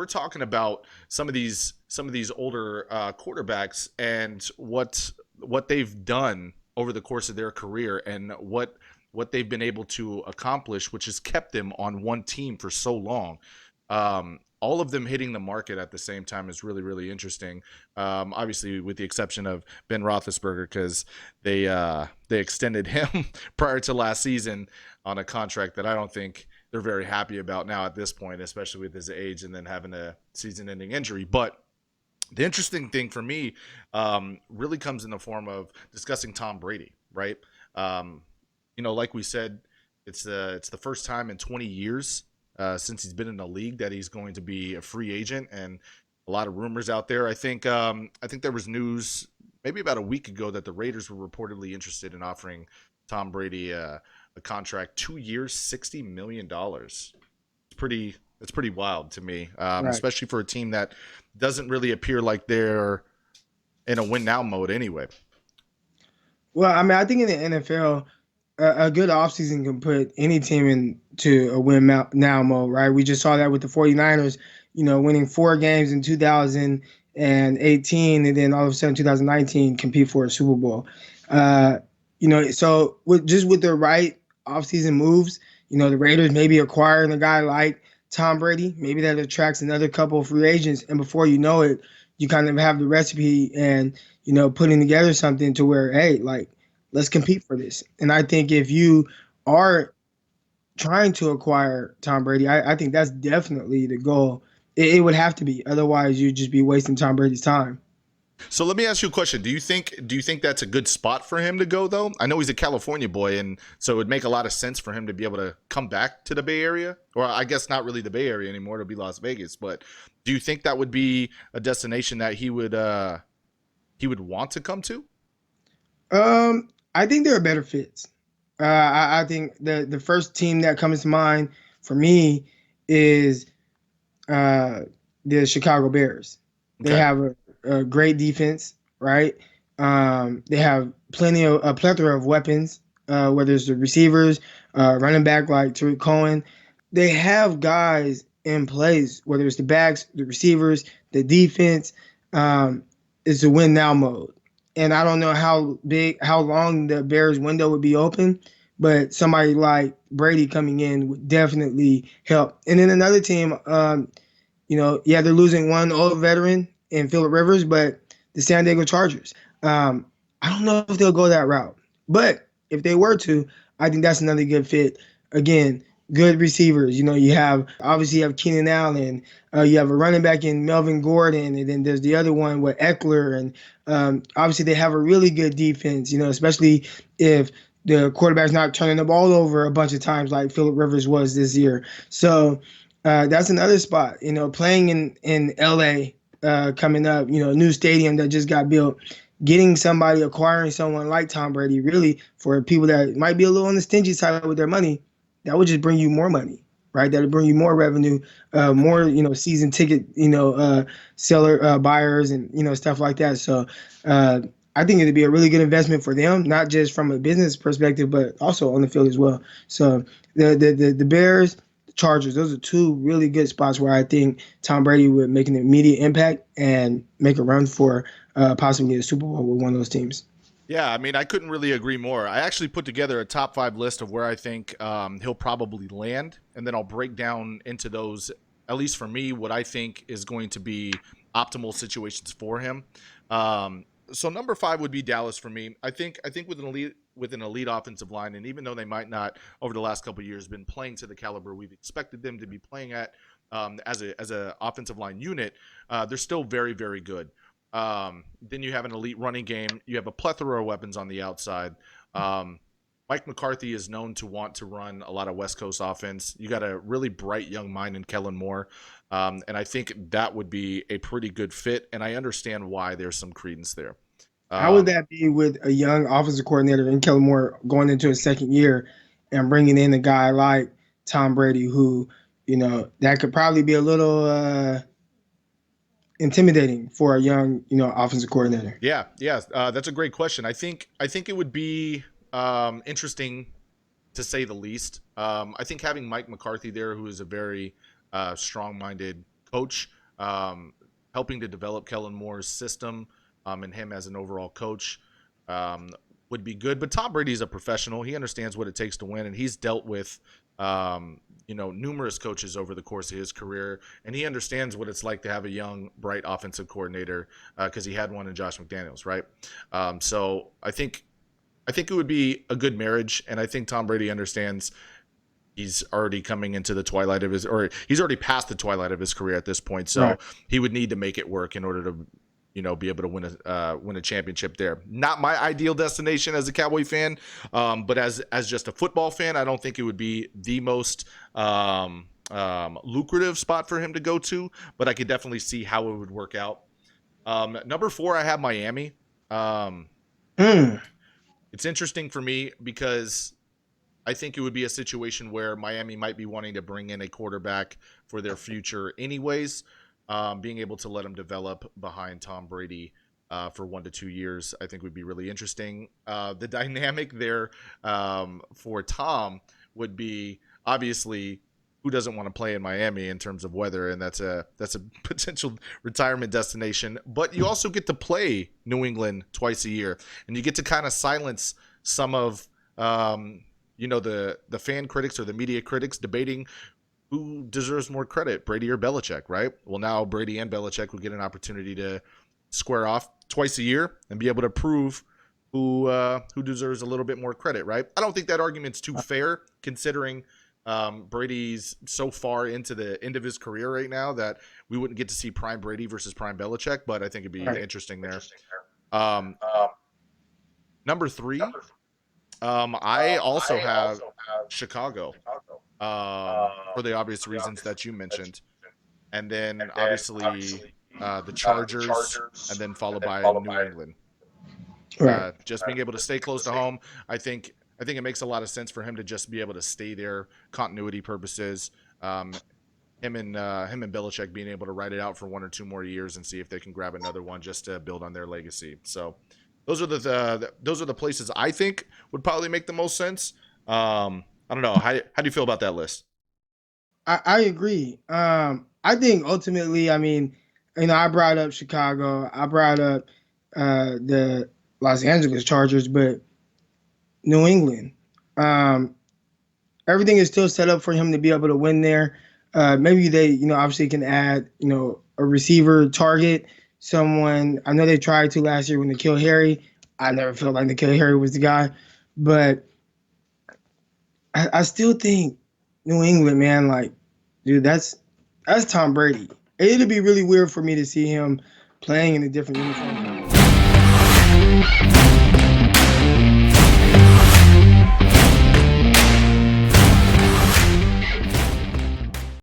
we're talking about some of these older quarterbacks and what they've done over the course of their career and what they've been able to accomplish, which has kept them on one team for so long. All of them hitting the market at the same time is really, really interesting. Obviously, with the exception of Ben Roethlisberger, because they extended him prior to last season on a contract that I don't think they're very happy about now at this point, especially with his age and then having a season-ending injury. But the interesting thing for me really comes in the form of discussing Tom Brady, right? Like we said, it's the first time in 20 years since he's been in the league that he's going to be a free agent, and a lot of rumors out there. I think there was news maybe about a week ago that the Raiders were reportedly interested in offering Tom Brady a contract, 2 years, $60 million. It's pretty wild to me, Right. especially for a team that doesn't really appear like they're in a win now mode anyway. Well, I mean, I think in the NFL, a good offseason can put any team into a now mode, right? We just saw that with the 49ers, winning 4 games in 2018, and then all of a sudden 2019 compete for a Super Bowl. So with the right offseason moves, the Raiders maybe acquiring a guy like Tom Brady, maybe that attracts another couple of free agents, and before you know it, you kind of have the recipe and putting together something to where, hey, like, let's compete for this. And I think if you are trying to acquire Tom Brady, I think that's definitely the goal. It would have to be. Otherwise, you'd just be wasting Tom Brady's time. So let me ask you a question. Do you think that's a good spot for him to go though? I know he's a California boy, and so it would make a lot of sense for him to be able to come back to the Bay Area, or I guess not really the Bay Area anymore. It'll be Las Vegas. But do you think that would be a destination that he would want to come to? I think there are better fits. I think the first team that comes to mind for me is uh, the Chicago Bears. They Okay. have a great defense, right? They have plenty of a plethora of weapons, whether it's the receivers, running back like Tariq Cohen. They have guys in place, whether it's the backs, the receivers, the defense. Um, it's a win now mode, and I don't know how long the Bears window would be open, but somebody like Brady coming in would definitely help. And then another team, yeah, they're losing one old veteran in Phillip Rivers, but the San Diego Chargers. Um, I don't know if they'll go that route, but if they were to, I think that's another good fit. Again, good receivers. You have Keenan Allen. You have a running back in Melvin Gordon, and then there's the other one with Eckler, and obviously they have a really good defense. Especially if the quarterback's not turning the ball over a bunch of times like Phillip Rivers was this year. So that's another spot. Playing in LA coming up. A new stadium that just got built. Getting somebody, acquiring someone like Tom Brady, really for people that might be a little on the stingy side with their money, that would just bring you more money, right? That would bring you more revenue, more season ticket, seller buyers, and stuff like that. So I think it'd be a really good investment for them, not just from a business perspective, but also on the field as well. So the Bears, the Chargers, those are two really good spots where I think Tom Brady would make an immediate impact and make a run for possibly a Super Bowl with one of those teams. Yeah, I mean, I couldn't really agree more. I actually put together a top five list of where I think he'll probably land, and then I'll break down into those, at least for me, what I think is going to be optimal situations for him. So number five would be Dallas for me. I think with an elite offensive line, and even though they might not over the last couple of years been playing to the caliber we've expected them to be playing at as a offensive line unit, they're still very, very good. Then you have an elite running game. You have a plethora of weapons on the outside. Um, Mike McCarthy is known to want to run a lot of West Coast offense. You got a really bright young mind in Kellen Moore. And I think that would be a pretty good fit. And I understand why there's some credence there. How would Um, that be with a young offensive coordinator in Kellen Moore going into his second year and bringing in a guy like Tom Brady, who, that could probably be a little intimidating for a young, offensive coordinator? yeah, yeah, that's a great question. I think it would be interesting to say the least. I think having Mike McCarthy there, who is a very strong-minded coach, um, helping to develop Kellen Moore's system and him as an overall coach um, would be good. But Tom Brady's a professional. He understands what it takes to win, and he's dealt with numerous coaches over the course of his career, and he understands what it's like to have a young, bright offensive coordinator because he had one in Josh McDaniels, right? So I think it would be a good marriage, and I think Tom Brady understands he's already coming into the twilight of his, or he's already past the twilight of his career at this point. So Right. he would need to make it work in order to, be able to win a championship there. Not my ideal destination as a Cowboy fan, but as just a football fan, I don't think it would be the most lucrative spot for him to go to. But I could definitely see how it would work out. Number 4, I have Miami. Um, Mm. it's interesting for me because I think it would be a situation where Miami might be wanting to bring in a quarterback for their future, anyways. Being able to let him develop behind Tom Brady for 1 to 2 years, I think would be really interesting. The dynamic there for Tom would be obviously who doesn't want to play in Miami in terms of weather, and that's a potential retirement destination. But you also get to play New England twice a year, and you get to kind of silence some of the fan critics or the media critics debating who deserves more credit, Brady or Belichick, right? Well, now Brady and Belichick will get an opportunity to square off twice a year and be able to prove who deserves a little bit more credit, right? I don't think that argument's too fair, considering Brady's so far into the end of his career right now that we wouldn't get to see prime Brady versus prime Belichick, but I think it'd be Right. interesting there. Um, Number 3, I also have Chicago for the obvious reasons that you mentioned. And then obviously the Chargers, and then followed by New England. Right. Just being able to stay close to home, I think it makes a lot of sense for him to just be able to stay there, continuity purposes. Him and Belichick being able to ride it out for 1 or 2 more years and see if they can grab another one just to build on their legacy. So those are those are the places I think would probably make the most sense. I don't know. How do you feel about that list? I agree. I think ultimately, I mean, I brought up Chicago, I brought up the Los Angeles Chargers, but New England. Um, Everything is still set up for him to be able to win there. Maybe they, obviously can add, a receiver target, someone. I know they tried to last year with N'Keal Harry. I never felt like N'Keal Harry was the guy, but I still think New England, man, like, dude, that's Tom Brady. It'd be really weird for me to see him playing in a different uniform.